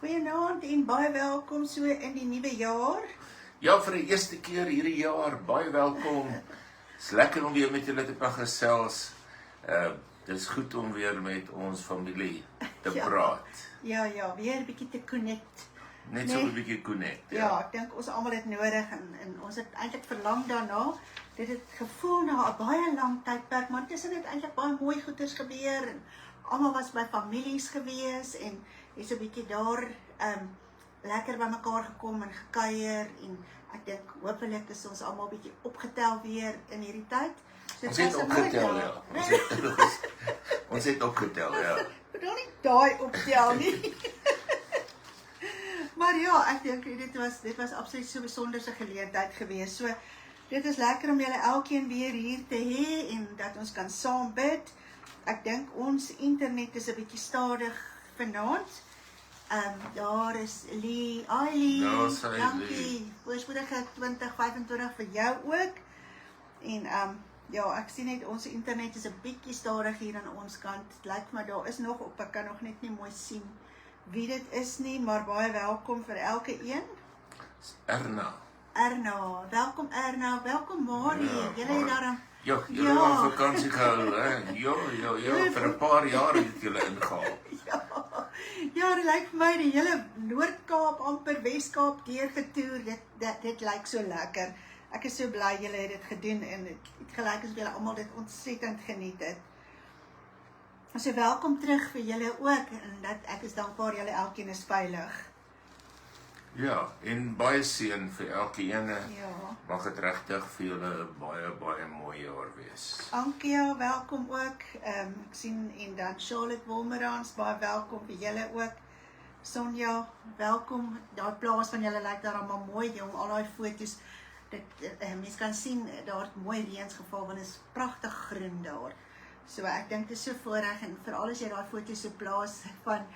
Goeienaand en baie welkom so in die nuwe jaar. Ja, vir die eerste keer hierdie jaar, baie welkom. Is lekker om weer met julle te kan gesels. Dit is goed om weer met ons familie te praat. Ja, weer 'n bietjie te connect. Net so 'n bietjie connect. Ja, ek dink ons almal het nodig en ons het eintlik verlang daarna. Dit het gevoel na 'n baie lang tydperk, maar tussen het eintlik baie mooi goeders gebeur en almal was by families gewees en is 'n bietjie daar lekker by mekaar gekom en gekuier en ek dink hopelik is ons almal bietjie opgetel weer in hierdie tyd. So Ons het opgetel, ja. Ons het opgetel, ja. Bedoel nie daai optel nie. Maar ja, ek dink dit was absoluut so 'n besonderse geleentheid geweest. So dit is lekker om julle elkeen weer hier te hê en dat ons kan saam bid. Ek dink ons internet is 'n bietjie stadig vanaand. Daar is Lee, dankie. Voorspoedige 2025 vir jou ook. En ja, ek sien net ons internet is 'n bietjie stadig hier aan ons kant. Dit lyk maar daar is nog op, ek kan nog net nie mooi sien wie dit is nie, maar baie welkom vir elke een. Erna, welkom Erna, welkom Marie. Julle het daar Ja, julle het aan vakansie gehou, hè? Ja, vir 'n paar jaar het julle ingehaal. Ja, dit lyk vir my die hele Noord-Kaap, amper Wes-Kaap deurgetoer. Dit lyk so lekker. Ek is so bly julle het dit gedoen en het gelyk asof julle almal dit ontsettend geniet het. So welkom terug vir julle ook en dat ek is dankbaar julle elkeen is veilig. Ja, en baie seën vir elkeen. Ja. Mag dit regtig vir julle baie mooi jaar wees. Ankia, welkom ook. Ek sien en dan Charlotte Wolmerans, baie welkom vir julle ook. Sonja, welkom. Daai plaas van julle lyk daar almal mooi, jong, al daai foto's. Mens kan sien daar het mooi reëns geval want dit is pragtig groen daar. So ek dink dit is so voorreg en veral as jy daai foto's so plaas van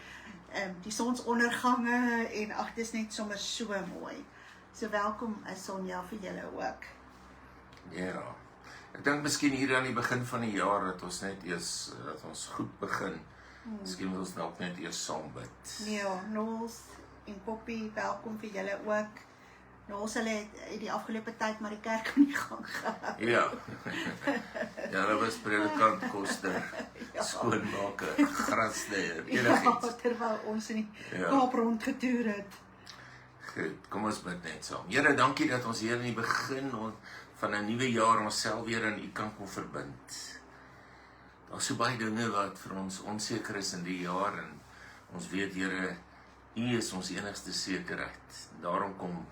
die sonsondergange en ag, dit is net sommer so mooi. So welkom Sonja vir julle ook. Ja. Ek dink miskien hier aan die begin van die jaar dat ons net eers dat ons goed begin. Miskien moet ons dalk net eers saam bid. Ja, Noels en Poppy, welkom vir julle ook. Noels hulle het die afgelope tyd maar die kerk aan die gang gehou. Ja. Ja, dat was predikant Koster, skoonmaker, grasdeier, enigiets. Ja, terwyl ons in die Kaap rondgetoer het. Goed, kom ons bid net saam. Here, dankie dat ons hier in die begin van 'n nuwe jaar onsself weer aan U kan kom verbind. Daar's so baie dinge wat vir ons onseker is in die jaar en ons weet, Here, U is ons enigste sekerheid. Daarom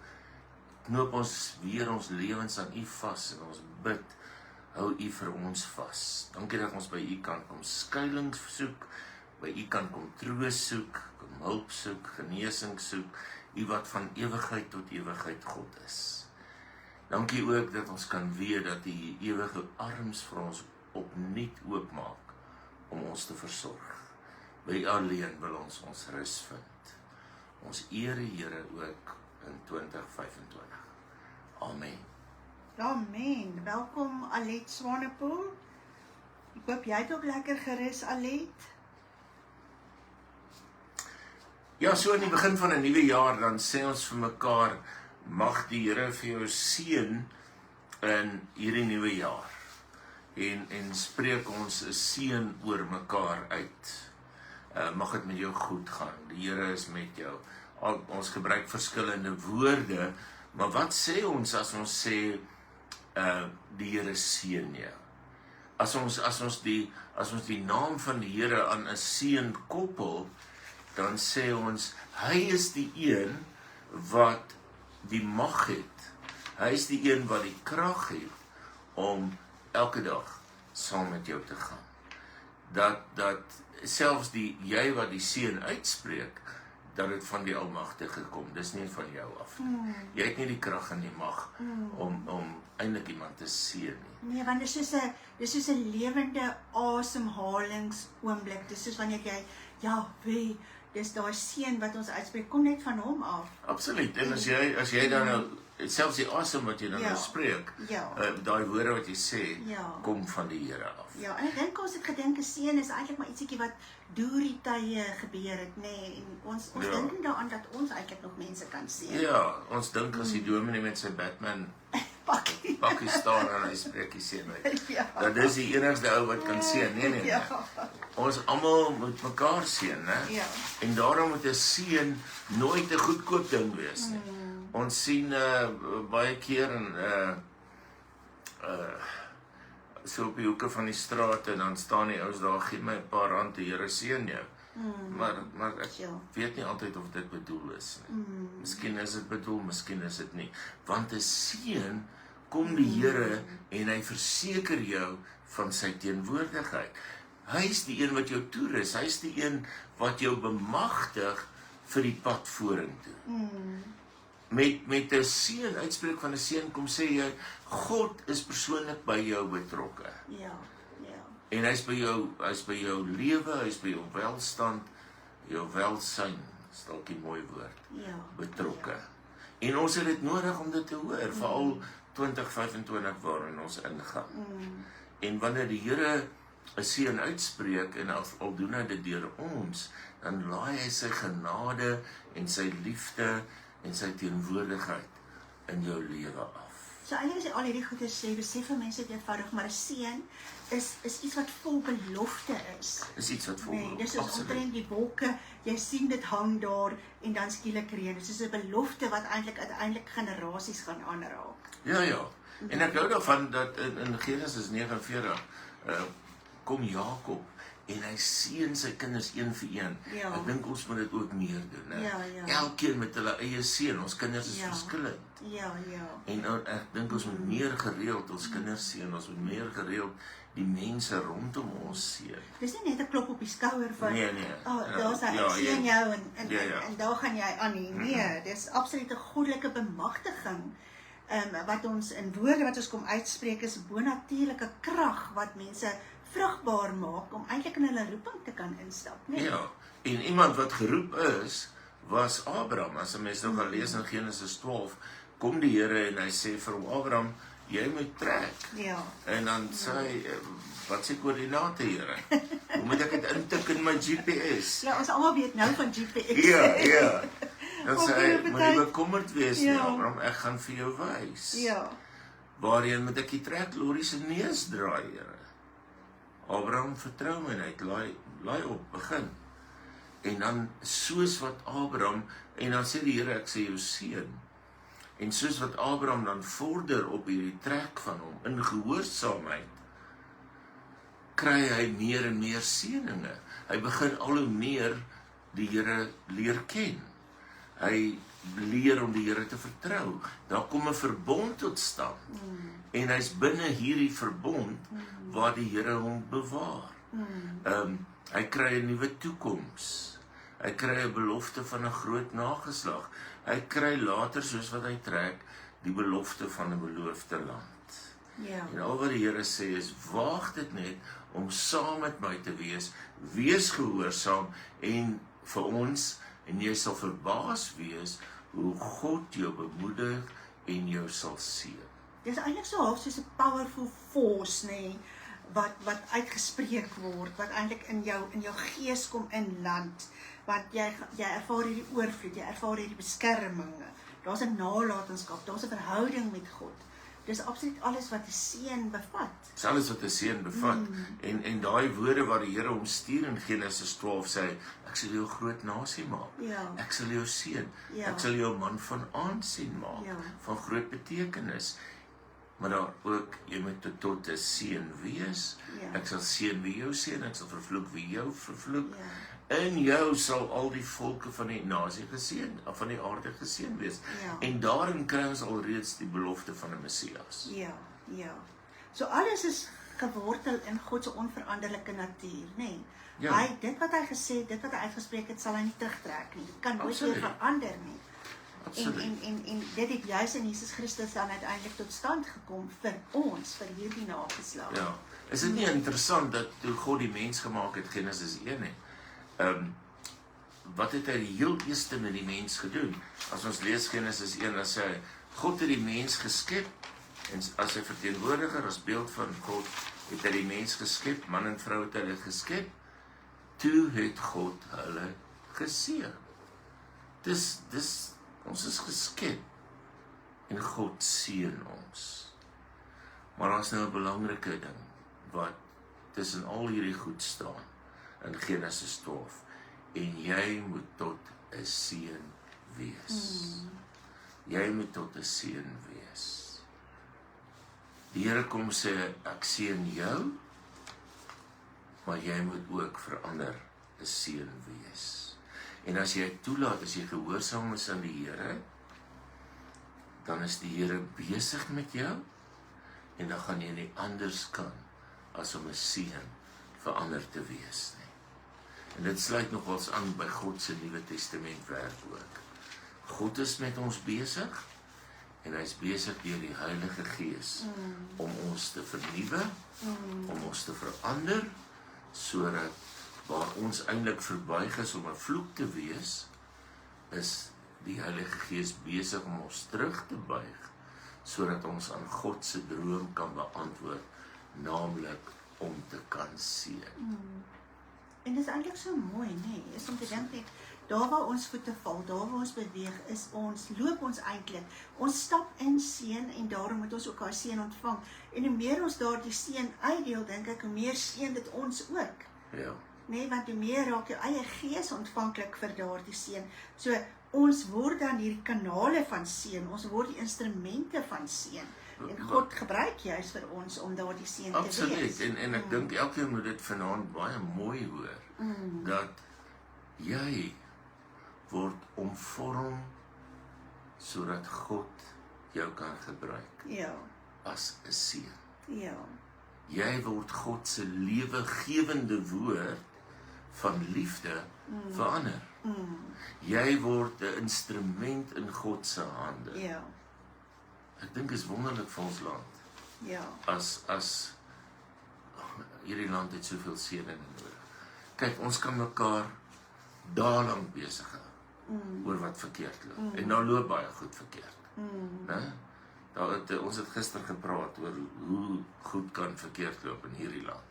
knoop ons weer ons lewens aan U vas en ons bid, hou U vir ons vas. Dankie dat ons by U kan kom skuilings soek, by U kan kom troos soek, kom hulp soek, genesing soek, U wat van ewigheid tot ewigheid God is. Dankie ook dat ons kan weet dat U ewige arms vir ons opnuut oopmaak om ons te versorg. By U alleen wil ons rus vind. Ons ere Here ook in 2025. Amen. Amen. Welkom Alet Swanepoel. Ek hoop jy het ook lekker gerus, Alet. Ja, so in die begin van 'n nuwe jaar dan sê ons vir mekaar, mag die Here vir jou seën in hierdie nuwe jaar. En spreek ons 'n seën oor mekaar uit. Mag dit met jou goed gaan. Die Here is met jou. Ons gebruik verskillende woorde, maar wat sê ons as ons sê die Here seën jou? As ons die naam van die Here aan 'n seën koppel, dan sê ons hy is die een wat die mag het. Hy is die een wat die krag het om elke dag saam met jou te gaan. Dat selfs jy wat die seën uitspreek, dat dit van die Almagtige kom. Dis nie van jou af. Jy het nie die krag en die mag om eintlik iemand te seën nie. Nee, want dis soos 'n lewende asemhalingsoomblik. Dis soos wanneer jy ja, wie, dis daai seën wat ons uitspreek, kom net van hom af. Absoluut. En as jy dan nou selfs die asem wat jy dan nou spreek, daai woorde wat jy sê, kom van die Here af. Ja, en ek dink ons het gedink 'n seën is eintlik maar ietsiekie wat deur die tye gebeur het, nê, en ons dink nie daaraan dat ons eintlik nog mense kan seën. Ja, ons dink as die dominee met sy Batman pakkie staan en hy spreek die seën uit. Dat dis die enigste ou wat kan seën. Nee. Ons almal moet mekaar seën, né? En daarom moet 'n seën nooit 'n goedkoop ding wees nie. Ons sien baie keer so op die hoeke van die straat en dan staan die ouens daar, gee my 'n paar rand, die Here seën jou. Maar ek weet nie altyd of dit bedoel is nie. Miskien is dit bedoel, miskien is dit nie. Want 'n seën kom die Here en hy verseker jou van sy teenwoordigheid. Hy is die een wat jou toerus, hy is die een wat jou bemagtig vir die pad vorentoe. Met 'n seën, uitspreek van 'n seën, kom sê jy, God is persoonlik by jou betrokke. En hy's by jou lewe, hy's by jou welstand, jou welsyn, is dalk 'n mooi woord, betrokke. En ons het dit nodig om dit te hoor, veral 2025 waarin ons ingaan. En wanneer die Here 'n seën uitspreek en al doen hy dit deur ons, dan laai hy sy genade en sy liefde en sy teenwoordigheid in jou lewe af. So eintlik as jy al hierdie goeie sê, besef vir mense dit eenvoudig, maar 'n seën is iets wat vol belofte is. Is iets wat vol belofte. Dis soos omtrent die wolke, jy sien dit hang daar en dan skielik reën. Dit is 'n belofte wat eintlik uiteindelik generasies gaan aanraak. Ja. En ek hou daarvan dat in Genesis 49 kom Jakob en hy seën sy kinders een vir een. Ek dink ons moet dit ook meer doen, né? Elkeen met hulle eie seën. Ons kinders is verskillend. En ek dink ons moet meer gereeld ons kinders seën. Ons moet meer gereeld die mense rondom ons seën. Dis nie net 'n klop op die skouer van daar's hy, ek seën jou en daar gaan jy aan nie. Nee, dis absoluut 'n goddelike bemagtiging. Wat ons in woorde wat ons kom uitspreek is bonatuurlike krag wat mense vrugbaar maak om eintlik in hulle roeping te kan instap, né? Ja, en iemand wat geroep is, was Abraham. As 'n mens nou gaan lees in Genesis 12, kom die Here en hy sê vir hom, Abraham, jy moet trek. En dan sê hy, wat sê koördinate, Here? Hoe moet ek dit intik in my GPS? Ja, ons almal weet nou van GPS. Ja. Dan sê hy, moet jy bekommerd wees nie, Abraham, ek gaan vir jou wys. Waarheen moet ek die treklorrie se neus draai, Here? Abraham vertrou my net, laai op, begin. En dan soos wat Abraham, en dan sê die Here, ek sê jou seën. En soos wat Abraham dan vorder op hierdie trek van hom, in gehoorsaamheid, kry hy meer en meer seëninge. Hy begin al hoe meer die Here leer ken. Hy leer om die Here te vertrou. Daar kom 'n verbond tot stand. En hy's binne hierdie verbond waar die Here hom bewaar. Hy kry 'n nuwe toekoms. Hy kry 'n belofte van 'n groot nageslag. Hy kry later, soos wat hy trek, die belofte van 'n beloofde land. En al wat die Here sê is, waag dit net om saam met my te wees gehoorsaam en vir ons, en jy sal verbaas wees hoe God jou bemoedig en jou sal seën. Dis eintlik so half soos 'n powerful force, nê, wat uitgespreek word, wat eintlik in jou gees kom inland, want jy ervaar hierdie oorvloed, jy ervaar hierdie beskerming. Daar's 'n nalatenskap, daar's 'n verhouding met God. Dis absoluut alles wat 'n seën bevat. Dis alles wat 'n seën bevat. En daai woorde wat die Here hom stuur in Genesis 12 sê, ek sal jou 'n groot nasie maak. Ek sal jou seën. Ek sal jou 'n man van aansien maak, van groot betekenis. Maar daar ook, jy moet tot 'n seën wees. Ek sal seën wie jou seën, ek sal vervloek wie jou vervloek. In jou sal al die volke van die nasie geseën, of van die aarde geseën wees. En daarin kry ons alreeds die belofte van 'n Messias. So alles is gewortel in God se onveranderlike natuur, nê? Hy, dit wat hy gesê, dit wat hy uitgespreek het, sal hy nie terugtrek nie. Dit kan nooit weer verander nie. En dit het juis in Jesus Christus dan uiteindelik tot stand gekom vir ons, vir hierdie nageslag. Is dit nie interessant dat toe God die mens gemaak het, Genesis 1, Wat het hy die heel eerste met die mens gedoen? As ons lees Genesis 1, dan sê hy, God het die mens geskep, en as sy verteenwoordiger, as beeld van God, het hy die mens geskep, man en vrou het hulle geskep, toe het God hulle geseën. Ons is geskep, en God seën ons. Maar daar is nou 'n belangrike ding, wat tussen al hierdie goed staan, in Genesis 12, en jy moet tot 'n seën wees. Jy moet tot 'n seën wees. Die Here kom sê, ek seën jou, maar jy moet ook verander 'n seën wees. En as jy toelaat, as jy gehoorsaam is aan die Here, dan is die Here besig met jou, en dan gaan jy nie anders kan, as om 'n seën vir ander te wees nie. En dit sluit nogals aan by God se Nuwe Testament werk ook. God is met ons besig, en hy is besig deur die Heilige Gees, om ons te vernuwe, om ons te verander, sodat waar ons eintlik verbuig is om 'n vloek te wees, is die Heilige Gees besig om ons terug te buig, sodat ons aan God se droom kan beantwoord, naamlik om te kan seën. En dit is eintlik so mooi, nee, is om te dink net, daar waar ons voete val, daar waar ons beweeg, loop ons eintlik, ons stap in seën, en daarom moet ons ook haar seën ontvang. En hoe meer ons daar die seën uitdeel, dink ek, hoe meer seën dit ons ook. Ja. Nee, want hoe meer raak jou eie gees ontvanklik vir daardie seën. So, ons word dan hierdie kanale van seën, ons word die instrumente van seën. En God gebruik juist vir ons om daardie seën te wees. Absoluut, en ek dink elkeen moet dit vanaand baie mooi hoor, dat jy word omvorm, sodat God jou kan gebruik, Ja, as 'n seën. ja, Jy word God se lewegewende woord, van liefde, verander. Jy word 'n instrument in God se hande. ja, Ek dink is wonderlik vir ons land. ja, As hierdie land het soveel seëning nodig. Kyk, ons kan mekaar daelang besig hou oor wat verkeerd loop. En daar loop baie goed verkeerd. Né? Ons het gister gepraat oor hoe goed kan verkeerd loop in hierdie land.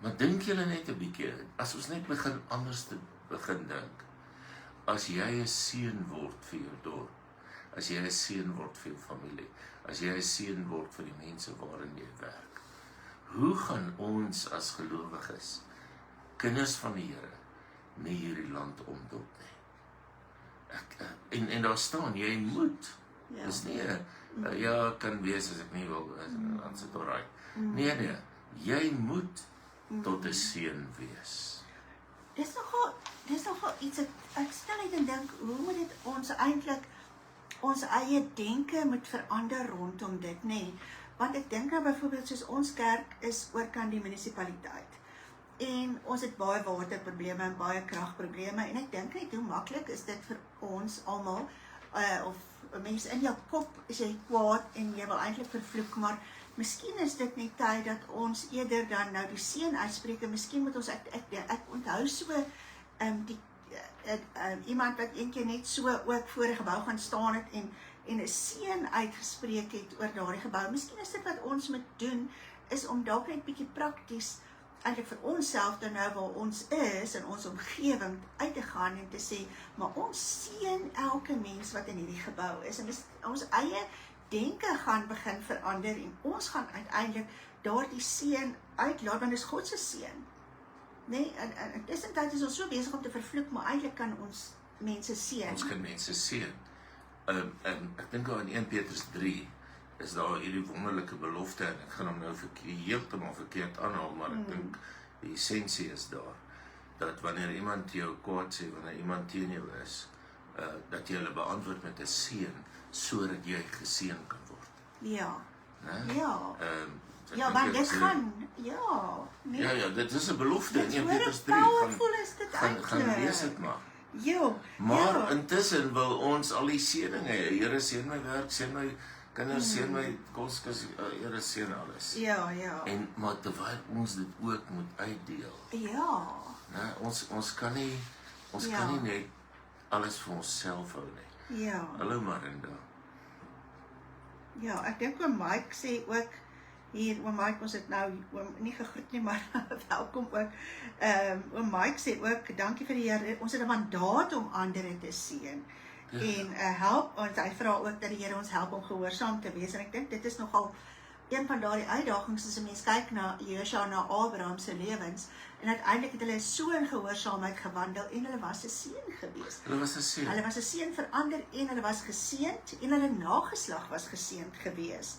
Maar dink julle net 'n bietjie, as ons net begin anders te begin dink, as jy 'n seën word vir jou dorp, as jy 'n seën word vir jou familie, as jy 'n seën word vir die mense waarin jy werk, hoe gaan ons as gelowiges, kinders van die Here, nie hierdie land omdop nie? En daar staan, jy moet. ja. Dis nie ja, kan wees as ek nie wil, dan sit alright. Nee, jy moet tot 'n seën wees. Dis nogal iets, ek stel net en dink, hoe moet dit ons eie denke moet verander rondom dit, nee. Want ek dink nou byvoorbeeld, soos ons kerk is oorkant die munisipaliteit. En ons het baie waterprobleme en baie kragprobleme, en ek dink net, hoe maklik is dit vir ons almal, of mense in jou kop is jy kwaad, en jy wil eintlik vervloek, maar miskien is dit net tyd dat ons eerder dan nou die seën uitspreek, en miskien moet ons, ek onthou so, iemand wat een keer net so ook voor 'n gebou gaan staan het, en 'n seën uitgespreek het oor daardie gebou. Miskien is dit wat ons moet doen, is om dalk net bietjie prakties, eintlik vir onsself dan nou waar ons is, in ons omgewing uit te gaan, en te sê, maar ons seën elke mens wat in hierdie gebou is, en ons eie denke gaan begin verander, en ons gaan uiteindelik daardie seën uitlaat, want dit is God se seën. Nee, en tussentyd is ons so besig om te vervloek, maar eintlik kan ons mense seën. Ons kan mense seën. Ek dink al in 1 Petrus 3 is daar hierdie wonderlike belofte, en ek gaan hom nou heeltemal verkeerd aanhaal, maar ek dink die essensie is daar, dat wanneer iemand jou kwaad sê, wanneer iemand teen jou is, dat jy hulle beantwoord met 'n seën, sodat jy geseën kan word. Ja, Né? ja. Ja, want dit gaan, ja, nee. Ja, dit is 'n belofte in 1 Petrus 3. Powerful is dit Gaan lees dit maar. Jo, Maar ja. intussen wil ons al die seëninge hê. Here seën my werk, seën my kinders, seën my koskas, Here seën alles. Ja, ja. Maar terwyl ons dit ook moet uitdeel, Ja, Ons kan nie net alles vir onsself hou nie. Ja. Hallo Marinda. Ja, ek dink oom Mike sê ook hier, oom Mike, ons het nou nie gegroet nie, maar welkom ook. Oom Mike sê ook, dankie vir die Here, ons het 'n mandaat om ander te seën. En help, want hy vra ook dat die Here ons help om gehoorsaam te wees. En ek dink dit is nogal een van daardie uitdagings as 'n mens kyk na Josua en na Abraham se lewens. En uiteindelik het hulle so in gehoorsaamheid gewandel en hulle was 'n seën gewees. Hulle was 'n seën. Hulle was 'n seën vir ander en hulle was geseënd en hulle nageslag was geseënd gewees.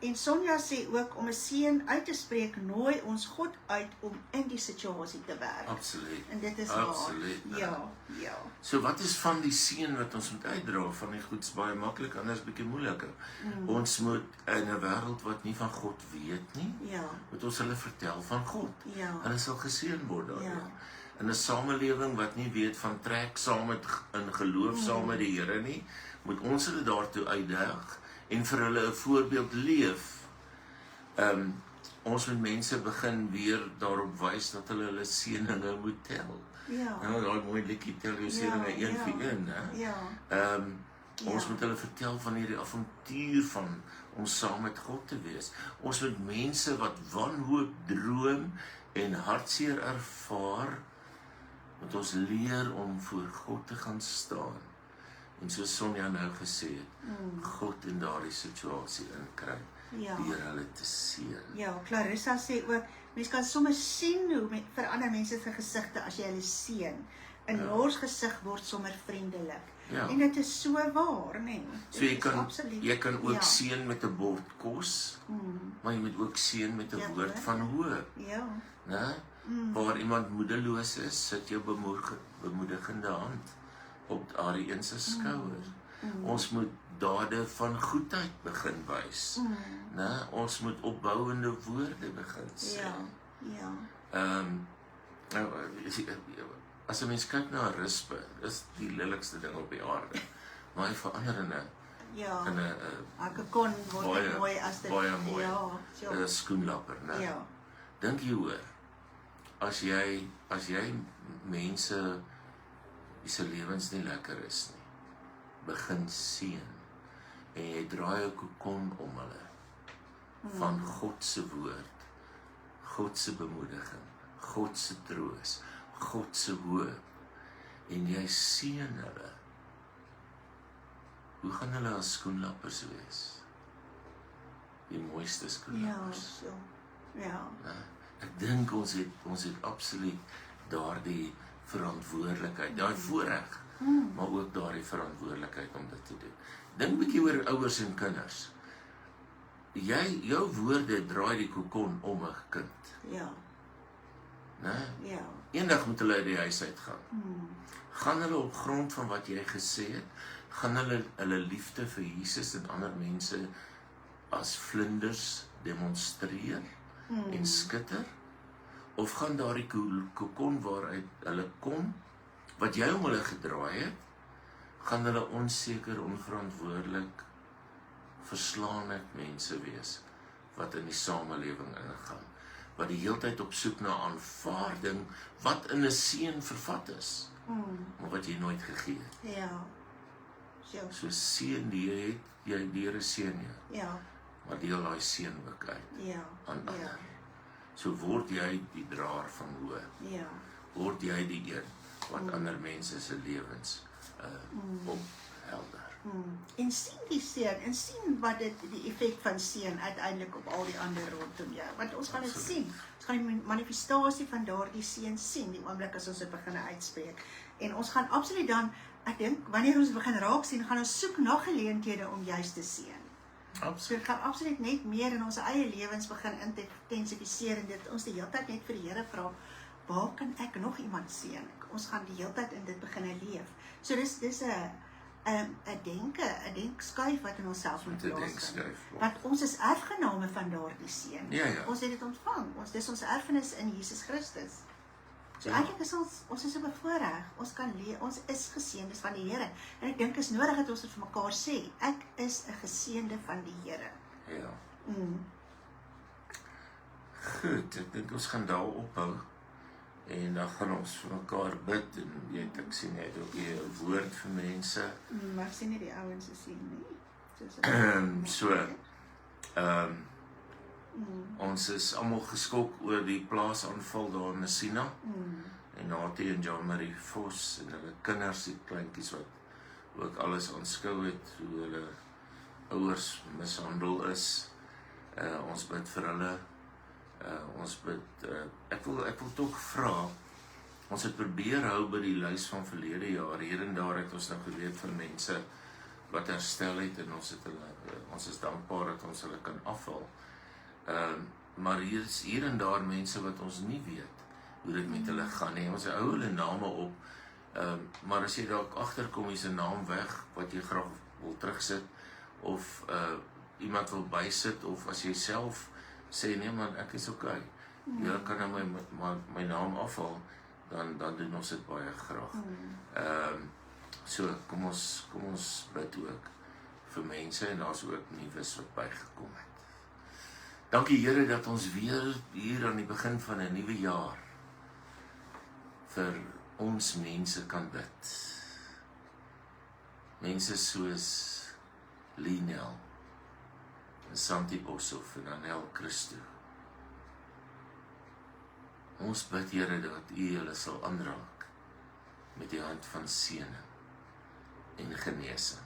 En Sonja sê ook om 'n seën uit te spreek, nooi ons God uit om in die situasie te werk. Absoluut. En dit is Absoluut, waar. Ja. So wat is van die seën wat ons moet uitdra? Van die goeds baie maklik, anders bietjie moeiliker. Ons moet in 'n wêreld wat nie van God weet nie, Ja. moet ons hulle vertel van God. Ja. Hulle sal geseën word daardeur. Ja. In 'n samelewing wat nie weet van trek saam met in geloof saam met die Here nie, moet ons hulle daartoe uitdaag en vir hulle 'n voorbeeld leef. Ons moet mense begin weer daarop wys dat hulle seëninge moet tel. Ja. Nou, daai mooi liedjie tel jou seëninge een vir een, hè. Ja. Ons moet hulle vertel van hierdie avontuur van om saam met God te wees. Ons moet mense wat wanhoop droom en hartseer ervaar, moet ons leer om voor God te gaan staan. En soos Sonja nou gesê het, God in daardie situasie inkry, Ja. deur hulle te seën. Ja, Clarissa sê ook, mens kan sommer sien hoe verander mense se gesigte as jy hulle seën. 'n Mors gesig word sommer vriendelik. Ja. En dit is so waar, nee. So jy kan ook seën met 'n bord kos, maar jy moet ook seën met 'n Ja, woord van hoop. Ja. Né? Waar iemand moedeloos is, sit jou bemoedigende hand op daardie een se skouer. Ons moet dade van goedheid begin wys. Né? Ons moet opbouende woorde begin sê. Ja. Nou, as 'n mens kyk na 'n rispe, is die lelikste ding op die aarde. Maar hy verander in 'n Ek kon word mooi as dit. baie mooi. Ja. 'n skoenlapper, né? Ja. Dink jy hoor, as jy mense wie se lewens nie lekker is nie, begin seën en jy draai 'n kokon om hulle van God se woord, God se bemoediging, God se troos, God se hoop, en jy seën hulle, hoe gaan hulle as skoenlappers wees? Die mooiste skoenlappers. Ja. Ek dink ons het absoluut daardie verantwoordelikheid, daai voorreg, maar ook daardie verantwoordelikheid om dit te doen. Dink bietjie oor ouers en kinders. Jou woorde draai die kokon om 'n kind. Ja. Né? Ja. Eendag moet hulle uit die huis uit gaan. Gaan hulle op grond van wat jy gesê het, gaan hulle liefde vir Jesus en ander mense as vlinders demonstreer en skitter? Of gaan daardie kokon waaruit hulle kom, wat jy om hulle gedraai het, gaan hulle onseker, onverantwoordelik, verslaane mense wees, wat in die samelewing ingaan, wat die heeltyd op soek na aanvaarding, wat in 'n seën vervat is, maar wat jy nooit gegee het. Ja. So seën jy Here seën jou, Ja. maar deel daai seën ook uit aan ander. So word jy die draer van hoop. Ja. Word jy die een wat ander mense se lewens ophelder. En sien die seën en sien wat die effek van seën uiteindelik op al die ander rondom jou. Want ons gaan dit sien. Ons gaan die manifestasie van daardie seën sien die oomblik as ons dit begin uitspreek. En ons gaan absoluut dan, ek dink, wanneer ons begin raak sien, gaan ons soek na geleenthede om juist te seën. So dit gaan absoluut net meer in ons eie lewens begin intensifiseer en dit ons die hele tyd net vir die Here vra, waar kan ek nog iemand seën? Ons gaan die hele tyd in dit begin leef. So dis 'n denkskuif wat in onsself moet plaasvind. Want ons is erfgename van daardie seën. Ja. Ons het dit ontvang. Dis ons erfenis in Jesus Christus. So eintlik is ons is so bevoorreg. Ons is geseëndes van die Here. En ek dink is nodig dat ons dit vir mekaar sê. Ek is 'n geseënde van die Here. Ja. Goed, ek dink ons gaan daar ophou. En dan gaan ons vir mekaar bid en ek sien net ook hier 'n woord vir mense. Maar ek sien nie die ouens se sien nie. Ons is almal geskok oor die plaasaanval daar in Messina. En Natie en Jean-Marie Vos en hulle kinders, die kleintjies wat ook alles aanskou het, hoe hulle ouers mishandel is. Ons bid vir hulle. Ons bid, ek wil tog vra, ons het probeer hou by die lys van verlede jaar. Hier en daar het ons nou geweet van mense wat herstel het en ons is dankbaar dat ons hulle kan afval. Maar hier en daar mense wat ons nie weet hoe dit met hulle gaan nie. Ons hou hulle name op, maar as jy dalk agterkom, is 'n naam weg wat jy graag wil terugsit, of iemand wil bysit, of as jy self sê, nee man, ek is okay, jy kan nou my naam afhaal, dan doen ons dit baie graag. So, kom ons bid ook vir mense, en daar's ook nuus wat bygekom het. Dankie Here dat ons weer hier aan die begin van 'n nuwe jaar vir ons mense kan bid. Mense soos Linel, en Santi Boshoff en Anel Christo. Ons bid Here dat U hulle sal aanraak met die hand van seëning en genesing.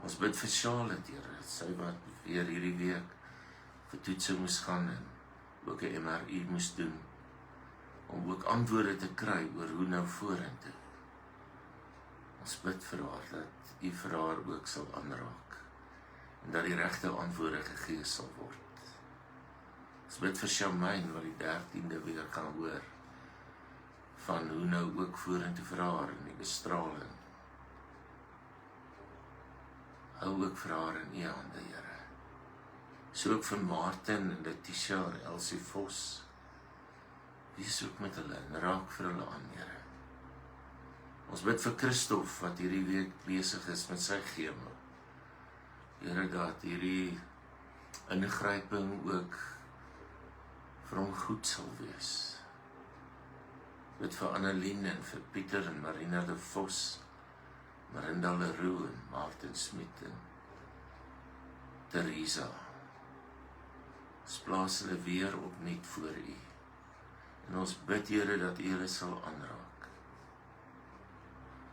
Ons bid vir Charlotte, Here, sy wat weer hierdie week vir toetse moes gaan en ook 'n MRI moes doen, om ook antwoorde te kry oor hoe nou vorentoe. Ons bid vir haar dat U vir haar ook sal aanraak en dat die regte antwoorde gegee sal word. Ons bid vir Charmaine wat die 13de weer gaan hoor van hoe nou ook vorentoe vir haar in die bestraling. Hou ook vir haar in U hande, Here. So ook vir Martin en Letitia en Elsie Vos. Wees ook met hulle en raak vir hulle aan, Here. Ons bid vir Christof wat hierdie week besig is met sy chemo. Here, dat hierdie ingryping ook vir hom goed sal wees. Bid vir Annelien en vir Pieter en Marina de Vos, Marinda Leroux en Martin Smit en Theresa. Ons plaas hulle weer opnuut voor U. En ons bid, Here, dat U hulle sal aanraak.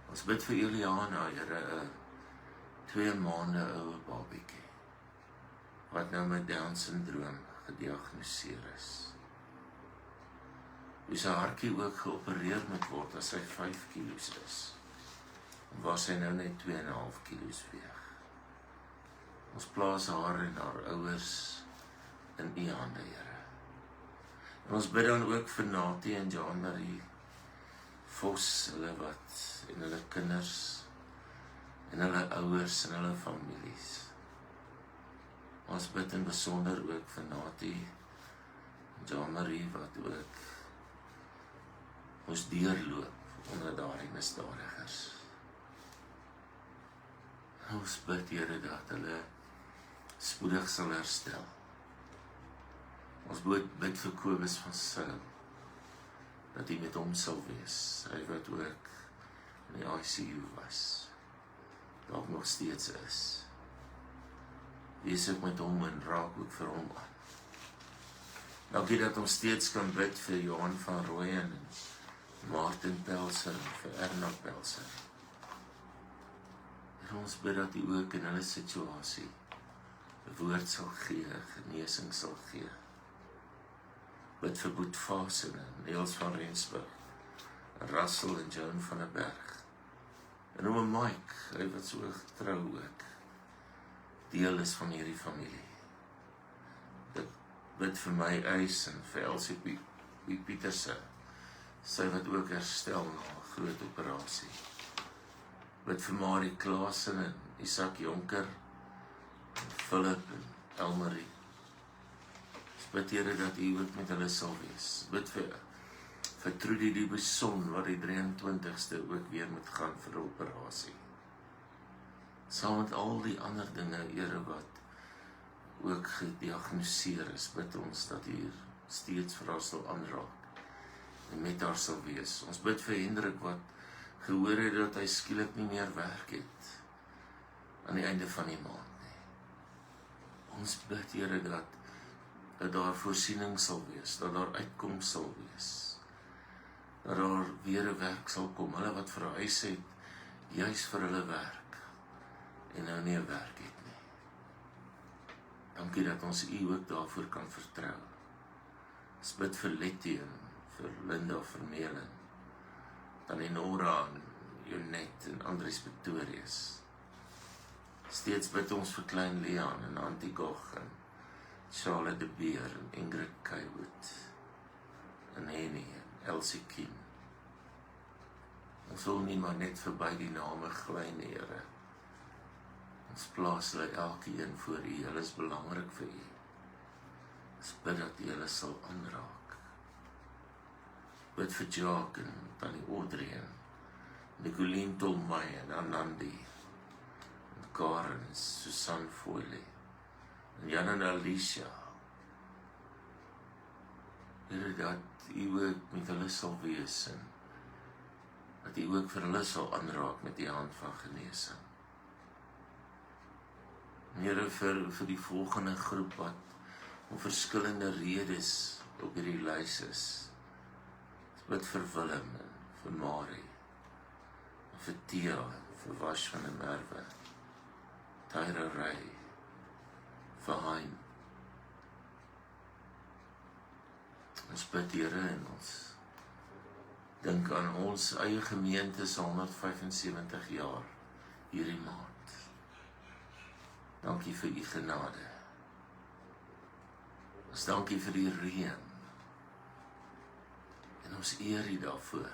Ons bid vir Eliana, Here, 'n 2 maande oue babietjie, wat nou met Down syndroom gediagnoseer is. Hoe sy hartjie ook geopereer moet word as sy 5 kilos is, waar sy nou net 2,5 kilos weeg. Ons plaas haar en haar ouers in U hande, Here. En ons bid dan ook vir Natie en Jean-Marie Vos, hulle wat, en hulle kinders, en hulle ouers en hulle families. Ons bid in besonder ook vir Natie en Jean-Marie wat ook moes deurloop onder daardie misdadigers. Ons bid, Here, dat hulle spoedig sal herstel. Ons bid vir Kobus van Sail, dat hy met hom sal wees, hy wat ook in die ICU was, dalk nog steeds is. Wees ook met hom en raak ook vir hom aan. Dankie dat ons steeds kan bid vir Johan van Rooyen en Martin Pelser en vir Erna Pelser. En ons bid dat U ook in hulle situasie 'n woord sal gee, genesing sal gee. Bid vir Boet Vasen en Niels van Rensburg, en Russell en Joan van der Berg. En oom Mike, hy wat so getrou ook deel is van hierdie familie. Bid vir my eis en vir Elsie Pieterse, sy wat ook herstel na 'n groot operasie. Bid vir Marie Klaasen en Isak Jonker, en Philip en Elmarie. Bid, Here, dat U ook met hulle sal wees. Bid vir Trudy die Beson, wat die 23ste ook weer moet gaan vir 'n operasie. Saam met al die ander dinge, Here, wat ook gediagnoseer is, bid ons dat U steeds vir haar sal aanraak en met haar sal wees. Ons bid vir Hendrik wat gehoor het dat hy skielik nie meer werk het aan die einde van die maand nie. Ons bid, Here, dat daar voorsiening sal wees, dat daar uitkoms sal wees, dat daar weer 'n werk sal kom, hulle wat verhuis het, juis vir hulle werk, en nou nie 'n werk het nie. Dankie dat ons U ook daarvoor kan vertrou. Ons bid vir Letty en vir Linda Vermeulen, Tannie Nora en Jonet en Andries Pretorius. Steeds bid ons vir klein Leon en Auntie Gog en Charlotte de Beer en Ingrid Kaywood en Henny en Elsie Kim. Ons wil nie maar net verby die name gly nie, Here. Ons plaas hulle elkeen voor U, hulle is belangrik vir U. Ons bid dat U hulle sal aanraak. Bid vir Jacques en Tannie Audrey en Nicolien Tolmay en Anandi en Karen en Susan Foyle en Jan en Alicia. Here, dat U ook met hulle sal wees en dat U ook vir hulle sal aanraak met die hand van genesing. Here, vir die volgende groep wat om verskillende redes op hierdie lys is. Ons bid vir Willem en vir Marie, en vir Tia en vir Wash van der Merwe, Tyra Ray, vir Hein. Ons bid, Here, en ons dink aan ons eie gemeente se 175 jaar hierdie maand. Dankie vir U genade. Ons dankie vir die reën. En ons eer U daarvoor.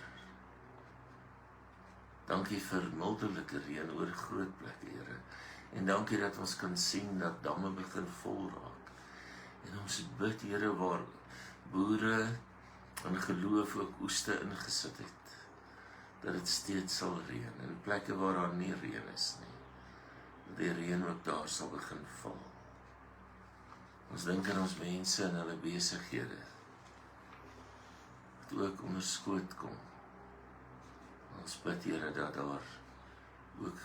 Dankie vir mildelike reën oor groot plekke, Here. En dankie dat ons kan sien dat damme begin vol raak. En ons bid, Here, waar boere in geloof ook oeste ingesit het, dat dit steeds sal reën. En plekke waar daar nie reën is nie, dat die reën ook daar sal begin val. Ons dink aan ons mense en hulle besighede, wat ook onder skoot kom. Ons bid, Here, dat daar ook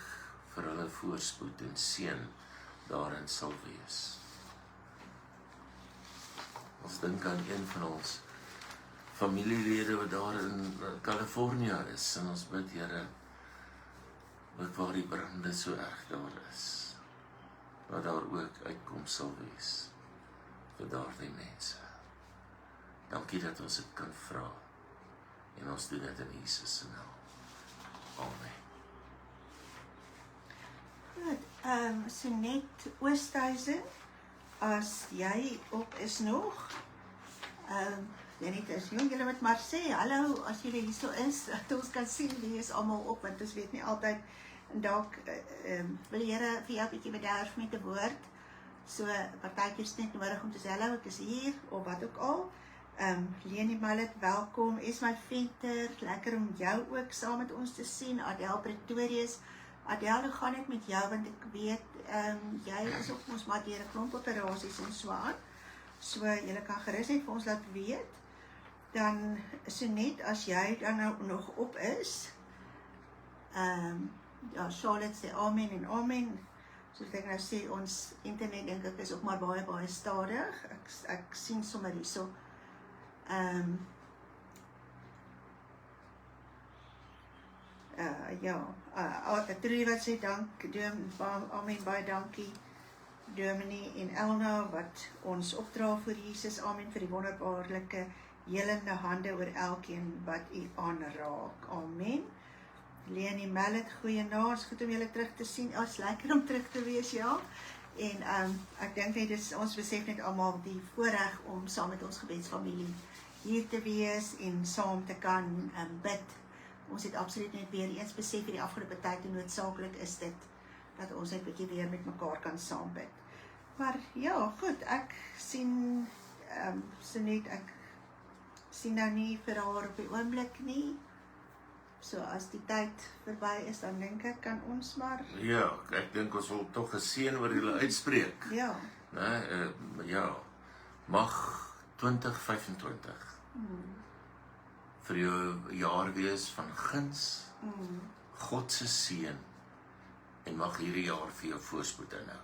vir hulle voorspoed en seën daarin sal wees. Ons dink aan een van ons familielede wat daar in California is, en ons bid, Here, ook waar die brande so erg daar is, dat daar ook uitkoms sal wees vir daardie mense. Dankie dat ons dit kan vra, en ons doen dit in Jesus se naam. Amen. Goed, so net Oosthuizen, as jy op is nog, Janet is jong, julle moet maar sê, hallo, as julle hier so is, dat ons kan sien wie is allemaal op, want ons weet nie altyd, en dalk wil die Here vir jou 'n bietjie bederf met 'n woord, so partykeer is net nodig om te sê, hallo, ek is hier, of wat ook al. Leni Mallet, welkom, Esma Venter, lekker om jou ook saam met ons te sien, Adel Pretorius. Adel, hoe gaan dit met jou, want ek weet, jy is ook ons maar deur 'n klomp operasies en so aan, so julle kan gerus net vir ons laat weet. Dan so net as jy dan nou nog op is, ja, Charlotte sê amen en amen, so ek nou sê, ons internet dink ek is ook maar baie stadig, ek sien sommer hierso, ja, True wat sê dank, amen, baie dankie, Dominee en Elna wat ons opdra vir Jesus, amen, vir die wonderbaarlike helende hande oor elkeen wat U aanraak, amen. Leni Mallet, goeienaand, goed om julle terug te sien, is lekker om terug te wees, ja, en ek dink net, ons besef net almal die voorreg om saam met ons gebedsfamilie hier te wees en saam te kan bid. Ons het absoluut net weer eens besef in die afgelope tyd hoe noodsaaklik is dit, dat ons net bietjie weer met mekaar kan saam bid. Maar ja, goed, ek sien, Sonet, ek sien nou nie vir haar op die oomblik nie, so as die tyd verby is, dan dink ek, kan ons maar... Ja, ek dink ons wil toch 'n seën oor julle uitspreek. Ja. Ja, mag 2025 vir jou 'n jaar wees van guns, God se seën, en mag hierdie jaar vir jou voorspoed inhou.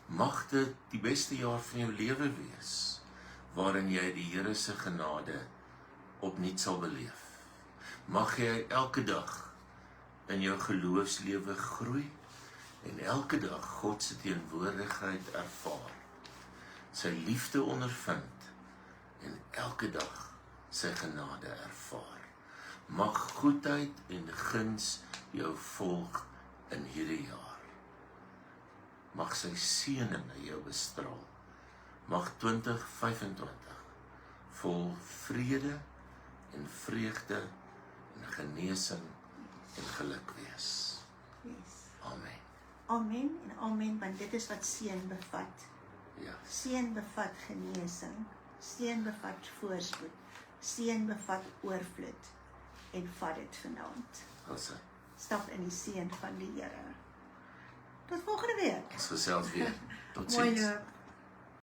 Mag dit die beste jaar van jou lewe wees, waarin jy die Here se genade opnuut sal beleef. Mag jy elke dag in jou geloofslewe groei, en elke dag God se teenwoordigheid ervaar, sy liefde ondervind, en elke dag sy genade ervaar. Mag goedheid en guns jou volg in hierdie jaar. Mag sy seëninge jou bestraal. Mag 2025 vol vrede en vreugde en genesing en geluk wees. Yes. Amen. Amen en amen, want dit is wat seën bevat. Ja. Seën bevat genesing, seën bevat voorspoed, seën bevat oorvloed, en vat dit vanaand. Ons Stap in die seën van die Here. Tot volgende week. gesels weer. Tot Mooi ziens. loop.